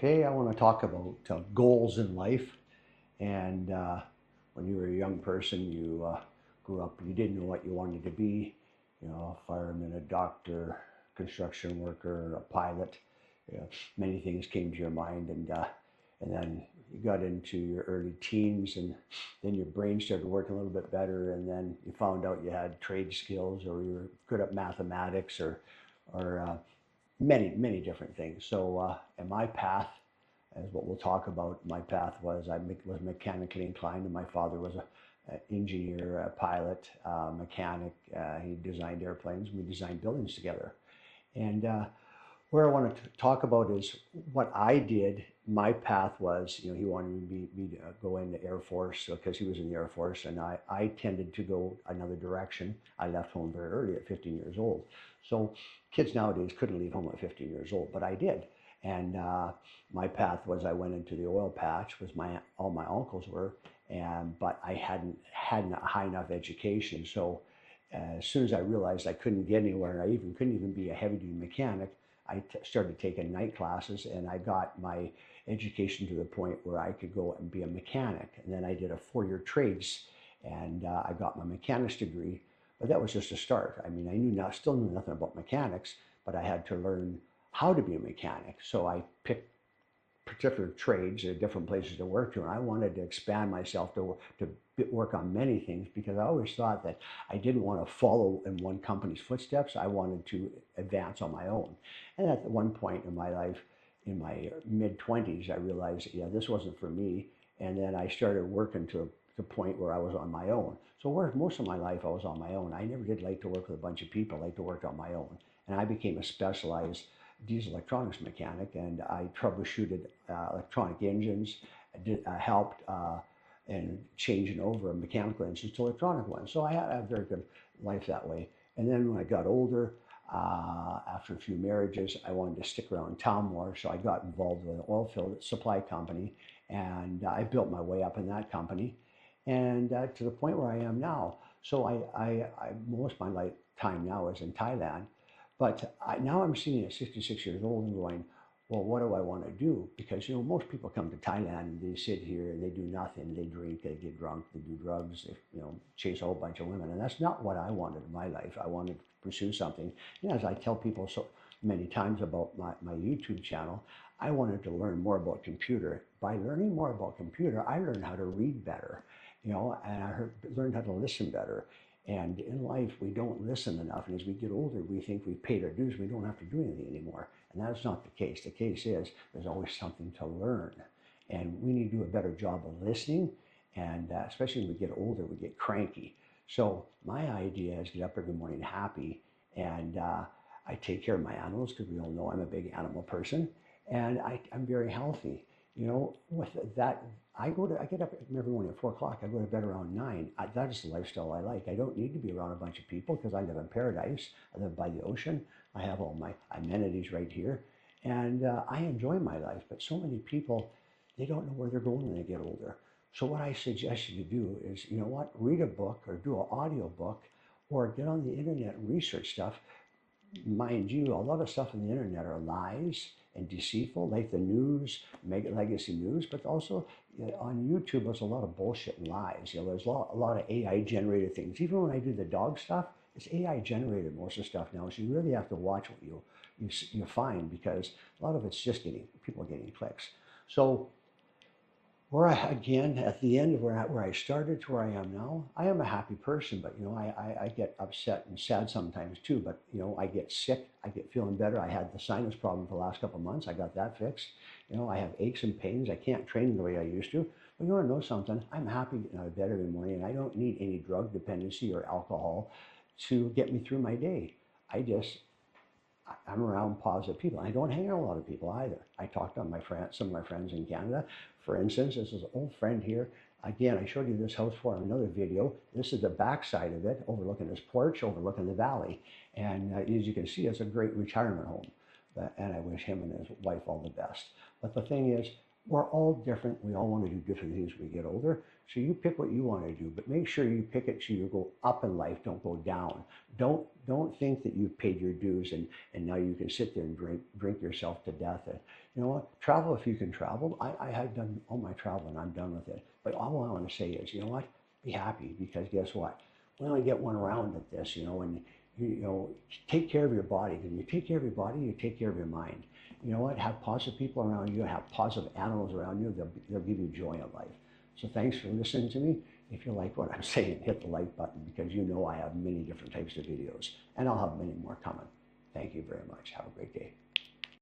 Today I want to talk about goals in life. And when you were a young person, you grew up, you didn't know what you wanted to be, a fireman, a doctor, construction worker, a pilot. Many things came to your mind, and then you got into your early teens, and then your brain started working a little bit better, and then you found out you had trade skills, or you were good at mathematics, or many different things. So, in my path, as what we'll talk about, my path was was mechanically inclined, and my father was an engineer, a pilot, mechanic. He designed airplanes. We designed buildings together. And where I want to talk about is what I did. My path was, he wanted me to go in the Air Force because he was in the Air Force, and I tended to go another direction. I left home very early at 15 years old. So kids nowadays couldn't leave home at 15 years old, but I did. And my path was I went into the oil patch, was all my uncles were, but I hadn't had a high enough education. So as soon as I realized I couldn't get anywhere, and I couldn't even be a heavy duty mechanic, I started taking night classes, and I got my education to the point where I could go and be a mechanic. And then I did a 4-year trades, and I got my mechanics degree. But that was just a start. I mean, still knew nothing about mechanics, but I had to learn how to be a mechanic. So I picked particular trades at different places to work to, and I wanted to expand myself to work on many things, because I always thought that I didn't want to follow in one company's footsteps. I wanted to advance on my own. And at one point in my life, in my mid-20s, I realized, this wasn't for me. And then I started working to the point where I was on my own. So most of my life I was on my own. I never did like to work with a bunch of people. I liked to work on my own. And I became a specialized diesel electronics mechanic, and I troubleshooted electronic engines, helped in changing over mechanical engines to electronic ones. So I had a very good life that way. And then when I got older, after a few marriages, I wanted to stick around town more, so I got involved with an oil field supply company, and I built my way up in that company, and to the point where I am now. So I most of my lifetime now is in Thailand. But now I'm sitting at 66 years old and going, well, what do I want to do? Because, most people come to Thailand and they sit here and they do nothing. They drink, they get drunk, they do drugs, they, chase a whole bunch of women. And that's not what I wanted in my life. I wanted to pursue something. As I tell people so many times about my YouTube channel, I wanted to learn more about computer. By learning more about computer, I learned how to read better, and I learned how to listen better. And in life, we don't listen enough. And as we get older, we think we've paid our dues. We don't have to do anything anymore. And that's not the case. The case is there's always something to learn. And we need to do a better job of listening. And especially when we get older, we get cranky. So my idea is get up every morning happy. And I take care of my animals, because we all know I'm a big animal person. And I'm very healthy. With that, I get up every morning at 4 o'clock. I go to bed around 9. That is the lifestyle I like. I don't need to be around a bunch of people, because I live in paradise. I live by the ocean. I have all my amenities right here. And I enjoy my life. But so many people, they don't know where they're going when they get older. So what I suggest you do is, read a book or do an audio book, or get on the internet and research stuff. Mind you, a lot of stuff on the internet are lies and deceitful, like the news, Mega Legacy News, but also on YouTube, there's a lot of bullshit and lies. There's a lot of AI generated things. Even when I do the dog stuff, it's AI generated, most of the stuff now. So you really have to watch what you find, because a lot of it's just people getting clicks. So again, at the end of where I started to where I am now, I am a happy person, but I get upset and sad sometimes too. But I get sick, I get feeling better. I had the sinus problem for the last couple of months. I got that fixed. I have aches and pains. I can't train the way I used to. But you want to know something? I'm happy getting out of bed every morning, and I don't need any drug dependency or alcohol to get me through my day. I'm around positive people. I don't hang around a lot of people either. I talk to some of my friends in Canada. For instance, this is an old friend here. Again, I showed you this house for another video. This is the back side of it, overlooking this porch, overlooking the valley. And as you can see, it's a great retirement home. And I wish him and his wife all the best. But the thing is, we're all different. We all want to do different things when we get older. So you pick what you want to do, but make sure you pick it so you go up in life, don't go down. Don't think that you've paid your dues and now you can sit there and drink yourself to death. And you know what? Travel if you can travel. I have done all my travel and I'm done with it. But all I want to say is, you know what? Be happy, because guess what? We only get one round at this, and take care of your body. When you take care of your body, you take care of your mind. You know what? Have positive people around you, have positive animals around you. They'll give you joy in life. So thanks for listening to me. If you like what I'm saying, hit the like button, because I have many different types of videos, and I'll have many more coming. Thank you very much. Have a great day.